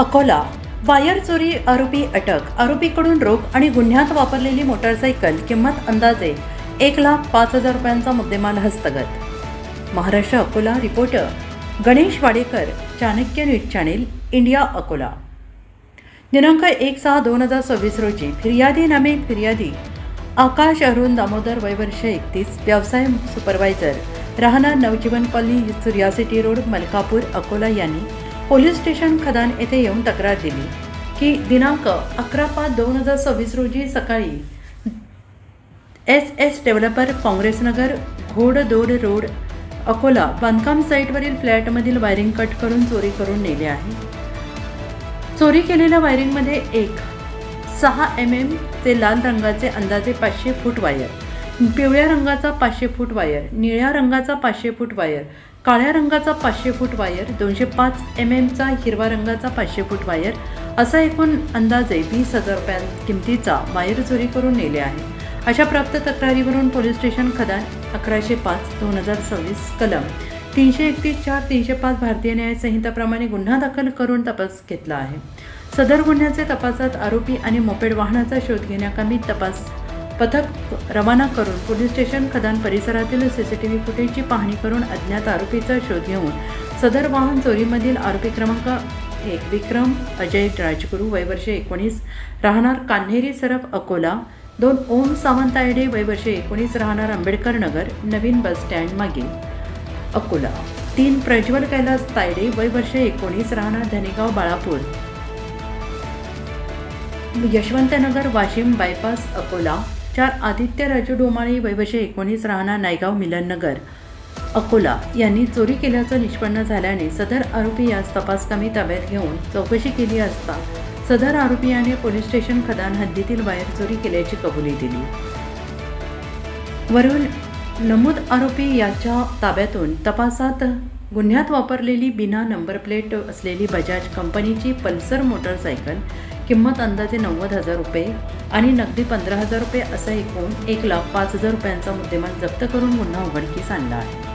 Akola wire चोरी आरोपी अटक. आरोपीकडून रोख आणि गुन्ह्यात वापरलेली मोटारसायकल किंमत अंदाजे 1,05,000 रुपयांचा मुद्देमाल हस्तगत. Maharashtra Akola reporter Ganesh Wadekar, Chanakya news channel, India, Akola. दिनांक 1/6/2026 रोजी फिर्यादी आकाश अरुण दामोदर, वय वर्ष 31, व्यवसाय सुपरवायझर, राहणार नवजीवन कॉलनी, सूर्यासिटी रोड, मलकापूर, अकोला यांनी पोलीस स्टेशन खदान येथे येऊन तक्रार दिली की दिनांक 11/5/2026 रोजी सकाळी SS developer, Congressnagar, घोडदोड road, Akola बांधकाम साईटवरील फ्लॅटमधील वायरिंग कट करून चोरी करून नेले आहे. चोरी केलेल्या वायरिंगमध्ये एक 6 mm चे लाल रंगाचे अंदाजे 500 फूट वायर, पिवळ्या रंगाचा 500 फूट वायर, निळ्या रंगाचा 500 फूट वायर, काळ्या रंगाचा 500 फूट वायर, 205 mm चा हिरवा रंगाचा 500 फूट वायर असा एकूण अंदाजे 20,000 रुपयां किमतीचा वायर चोरी करून नेले आहे. अशा प्राप्त तक्रारीवरून पोलीस स्टेशन खदान 1105/2026 कलम 331-4-305 भारतीय न्याय संहिताप्रमाणे गुन्हा दाखल करून तपास घेतला आहे. सदर गुन्ह्याचे तपासात आरोपी आणि मोपेड वाहनाचा शोध घेण्याकामी तपास पथक रवाना करून पोलीस स्टेशन खदान परिसरातील CCTV फुटेजची पाहणी करून अज्ञात आरोपीचा शोध घेऊन सदर वाहन चोरीमधील आरोपी क्रमांक 1 विक्रम अजय राजगुरू, वय वर्ष 19, राहणार कान्हेरी सरफ, अकोला. 2 ओम सावंत आयडे, वय वर्ष 19, राहणार आंबेडकर नगर, नवीन बस स्टँड मागे, अकोला. 3 प्रज्वल कैलास तायडे, वय वर्ष 19, राहणार धनेगाव, बाळापूर, यशवंतनगर, वाशिम बायपास, अकोला. 4 आदित्य राजू डोमाळे, वय वर्ष 19, राहणार नायगाव, मिलननगर, अकोला यांनी चोरी केल्याचं निष्पन्न झाल्याने सदर आरोपी यास तपासकामी ताब्यात घेऊन चौकशी केली असता सदर आरोपी याने पोलीस स्टेशन खदान हद्दीतील वायर चोरी केल्याची कबुली दिली. वरून नमूद आरोपी याच्या ताब्यातून तपासात गुन्ह्यात वापरलेली बिना नंबर प्लेट असलेली बजाज कंपनीची पल्सर मोटरसायकल किंमत अंदाजे 90,000 रुपये आणि नगदी 15,000 रुपये असा एकूण 1,05,000 रुपयांचा मुद्देमाल जप्त करून गुन्हा उघडकीस आणला आहे.